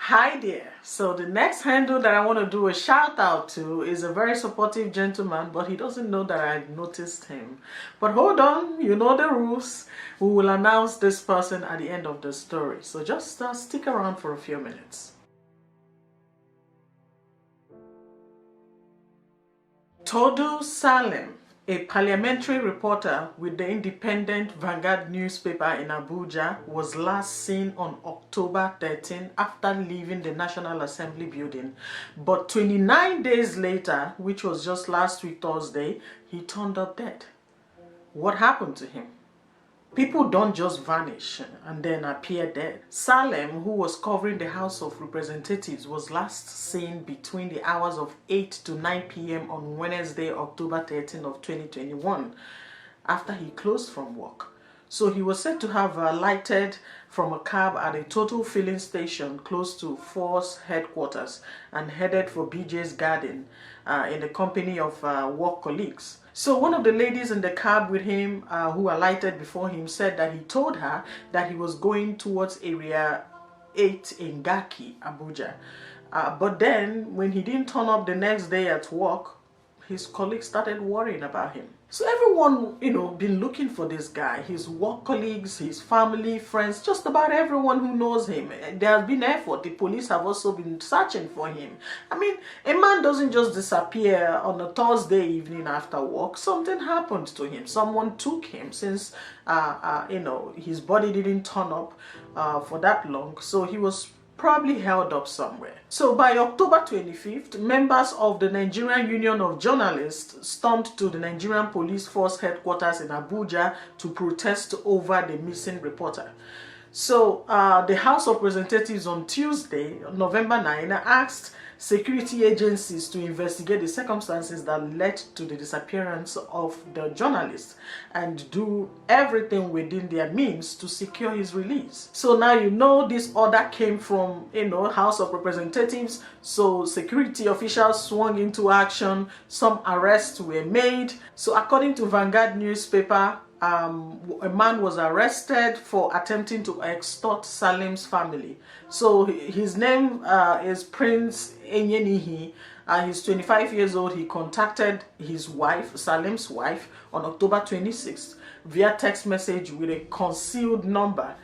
Hi there. So the next handle that I want to do a shout out to is a very supportive gentleman, but he doesn't know that I've noticed him. But hold on, you know the rules. We will announce this person at the end of the story. So just stick around for a few minutes. Tordue Salem, a parliamentary reporter with the independent Vanguard newspaper in Abuja, was last seen on October 13 after leaving the National Assembly building. But 29 days later, which was just last week Thursday, he turned up dead. What happened to him? People don't just vanish and then appear dead. Salem, who was covering the House of Representatives, was last seen between the hours of 8 to 9 p.m. on Wednesday, October 13 of 2021, after he closed from work. So he was said to have alighted from a cab at a Total filling station close to Force headquarters and headed for BJ's Garden in the company of work colleagues. So one of the ladies in the cab with him who alighted before him said that he told her that he was going towards Area 8 in Gaki, Abuja. But then when he didn't turn up the next day at work, his colleagues started worrying about him. So everyone, been looking for this guy, his work colleagues, his family, friends, just about everyone who knows him. There has been effort. The police have also been searching for him. I mean, a man doesn't just disappear on a Thursday evening after work. Something happened to him. Someone took him since, his body didn't turn up for that long. So he was probably held up somewhere. So by October 25th, members of the Nigerian Union of Journalists stormed to the Nigerian Police Force headquarters in Abuja to protest over the missing reporter. So the House of Representatives on Tuesday, November 9, asked security agencies to investigate the circumstances that led to the disappearance of the journalist and do everything within their means to secure his release. So now this order came from House of Representatives, so security officials swung into action. Some arrests were made. So according to Vanguard newspaper, a man was arrested for attempting to extort Salem's family. So his name is Prince Enyenihi. He's 25 years old. He contacted his wife, Salem's wife, on October 26th via text message with a concealed number,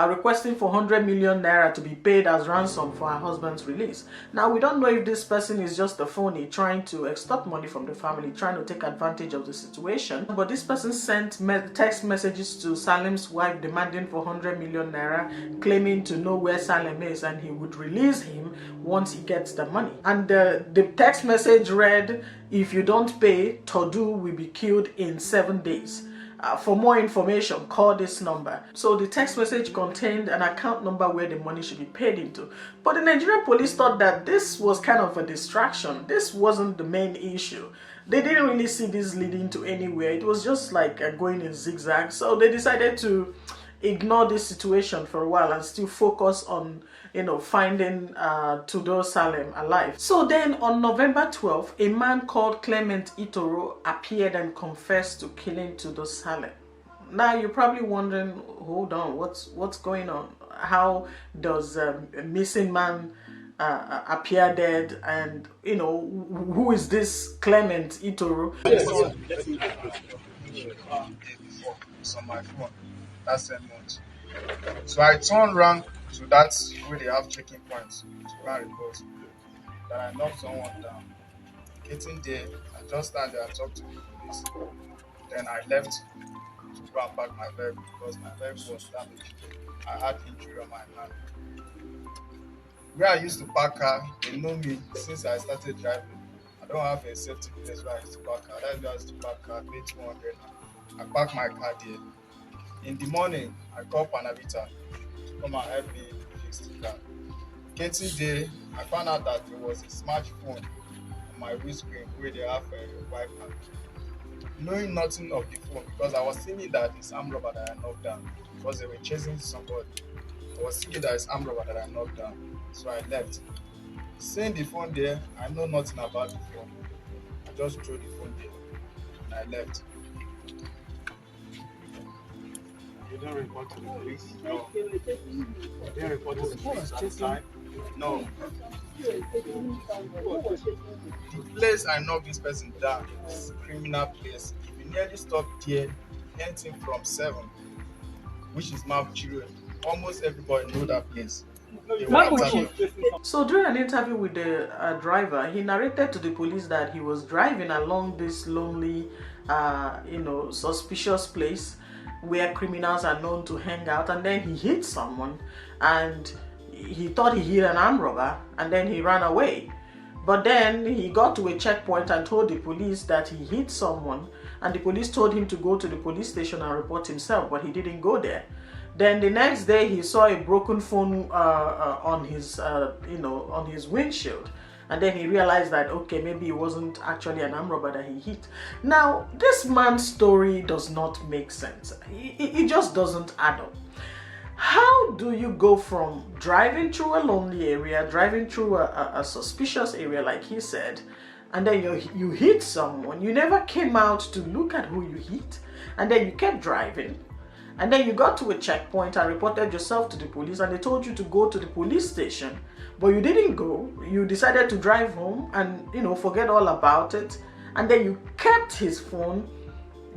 requesting for 100 million naira to be paid as ransom for her husband's release. Now, we don't know if this person is just a phony trying to extort money from the family, trying to take advantage of the situation. But this person sent text messages to Salem's wife demanding for 100 million naira, claiming to know where Salem is and he would release him once he gets the money. And the text message read, "If you don't pay, Tordue will be killed in 7 days. For more information, call this number." So the text message contained an account number where the money should be paid into. But the Nigerian police thought that this was kind of a distraction. This wasn't the main issue. They didn't really see this leading to anywhere. It was just like going in zigzag. So they decided to ignore this situation for a while and still focus on finding Tordue Salem alive. So then on November 12th, a man called Clement Itoro appeared and confessed to killing Tordue Salem. Now you're probably wondering, hold on, what's going on? How does a missing man appear dead? And who is this Clement Itoro? It's on my phone that same month. So I turned around to that where they have checking points to go and report that I knocked someone down. Getting there, I just stand there and talk to the police. Then I left to go and park my vehicle because my vehicle was damaged. I had injury on my hand. Where I used to park car, they know me since I started driving. I don't have a safety place where I used to park car. That's where I used to park car, pay 200. I park my car there. In the morning, I call Panavita to come and help me fix the car. Getting there, I found out that there was a smartphone on my windscreen where they have a Wi-Fi. Knowing nothing of the phone, because I was thinking that it's armed robber that I knocked down, because they were chasing somebody. I was thinking that it's armed robber that I knocked down, so I left. Seeing the phone there, I know nothing about the phone. I just threw the phone there and I left. You don't report to the police? No. You didn't report to the police at the time? No, the place I knocked this person down is criminal place. If you nearly stop there, anything from 7, which is Mount Chiro, almost everybody know that place. They will attack you. So during an interview with the driver, he narrated to the police that he was driving along this lonely, suspicious place where criminals are known to hang out, and then he hit someone, and he thought he hit an armed robber, and then he ran away. But then he got to a checkpoint and told the police that he hit someone, and the police told him to go to the police station and report himself, but he didn't go there. Then the next day he saw a broken phone on his windshield, and then he realized that okay, maybe it wasn't actually an armed robber that he hit. Now this man's story does not make sense. It just doesn't add up. How do you go from driving through a lonely area, driving through a suspicious area like he said, and then you hit someone, you never came out to look at who you hit, and then you kept driving, and then you got to a checkpoint and reported yourself to the police, and they told you to go to the police station, but you didn't go. You decided to drive home and forget all about it, and then you kept his phone.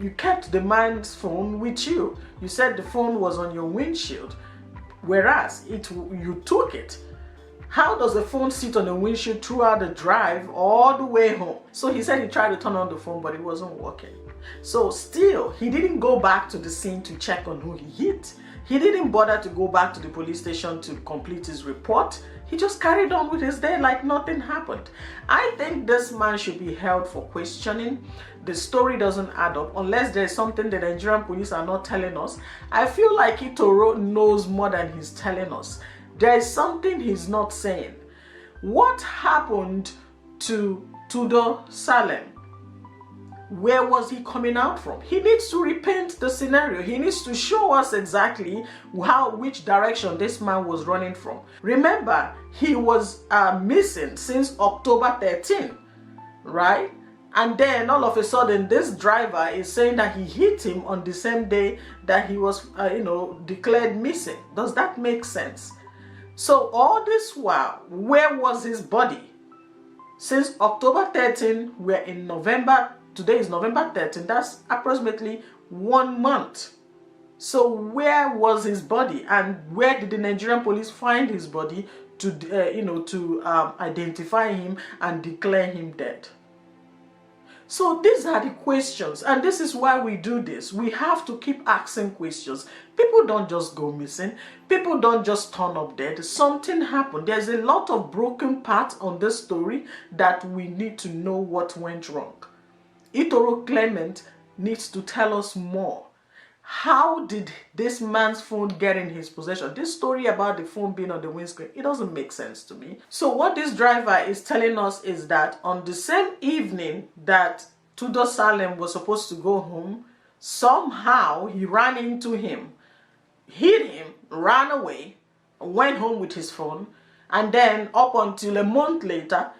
You kept the man's phone with you. You said the phone was on your windshield, whereas you took it. How does the phone sit on the windshield throughout the drive all the way home? So he said he tried to turn on the phone, but it wasn't working. So still, he didn't go back to the scene to check on who he hit. He didn't bother to go back to the police station to complete his report. He just carried on with his day like nothing happened. I think this man should be held for questioning. The story doesn't add up unless there's something the Nigerian police are not telling us. I feel like Itoro knows more than he's telling us. There is something he's not saying. What happened to Tordue Salem? Where was he coming out from? He needs to repaint the scenario. He needs to show us exactly which direction this man was running from. Remember, he was missing since October 13, right? And then all of a sudden, this driver is saying that he hit him on the same day that he was, declared missing. Does that make sense? So all this while, where was his body? Since October 13, we're in November. Today is November 13. That's approximately 1 month. So where was his body, and where did the Nigerian police find his body to identify him and declare him dead? So these are the questions, and this is why we do this. We have to keep asking questions. People don't just go missing. People don't just turn up dead. Something happened. There's a lot of broken parts on this story that we need to know what went wrong. Itoro Clement needs to tell us more. How did this man's phone get in his possession? This story about the phone being on the windscreen, it doesn't make sense to me. So what this driver is telling us is that on the same evening that Tordue Salem was supposed to go home, somehow he ran into him, hit him, ran away, went home with his phone, and then up until a month later,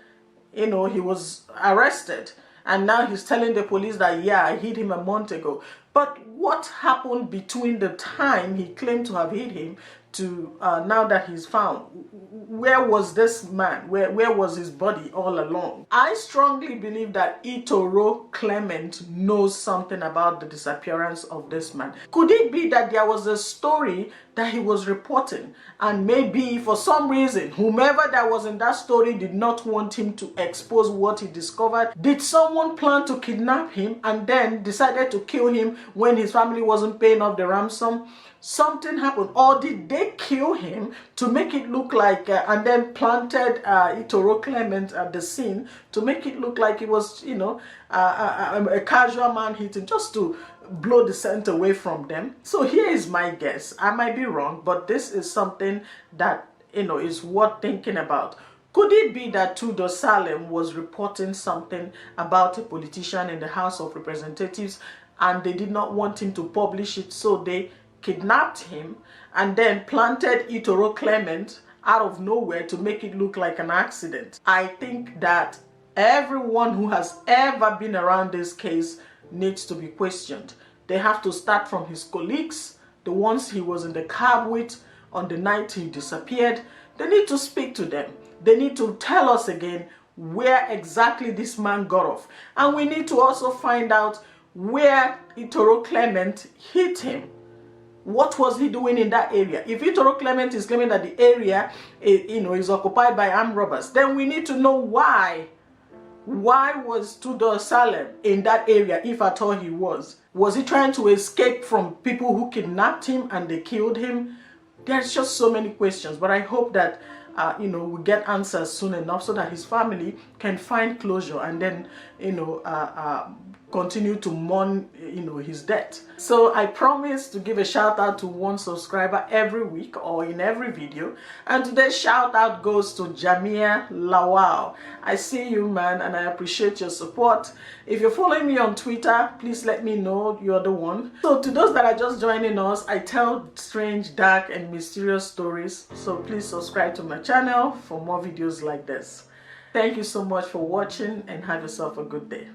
he was arrested. And now he's telling the police that, yeah, I hit him a month ago. But what happened between the time he claimed to have hit him to now that he's found? Where was this man? Where was his body all along? I strongly believe that Itoro Clement knows something about the disappearance of this man. Could it be that there was a story that he was reporting, and maybe for some reason whomever that was in that story did not want him to expose what he discovered? Did someone plan to kidnap him and then decided to kill him when his family wasn't paying off the ransom? Something happened. Or did they kill him to make it look like and then planted Itoro Clement at the scene to make it look like it was a casual man hitting, just to blow the scent away from them? So here is my guess. I might be wrong, but this is something that is worth thinking about. Could it be that Tordue Salem was reporting something about a politician in the House of Representatives, and they did not want him to publish it, so they kidnapped him and then planted Itoro Clement out of nowhere to make it look like an accident? I think that everyone who has ever been around this case needs to be questioned. They have to start from his colleagues, the ones he was in the cab with on the night he disappeared. They need to speak to them. They need to tell us again where exactly this man got off. And we need to also find out where Itoro Clement hit him. What was he doing in that area? If Itoro Clement is claiming that the area is occupied by armed robbers, then we need to know why. Why was Tordue Salem in that area, if at all he was? Was he trying to escape from people who kidnapped him and they killed him? There's just so many questions, but I hope that we get answers soon enough so that his family can find closure and then continue to mourn his death. So I promise to give a shout out to one subscriber every week or in every video, and today's shout out goes to Jamia Lawal. I see you, man, and I appreciate your support. If you're following me on Twitter, please let me know you're the one. So to those that are just joining us, I tell strange, dark and mysterious stories, so please subscribe to my channel for more videos like this. Thank you so much for watching and have yourself a good day.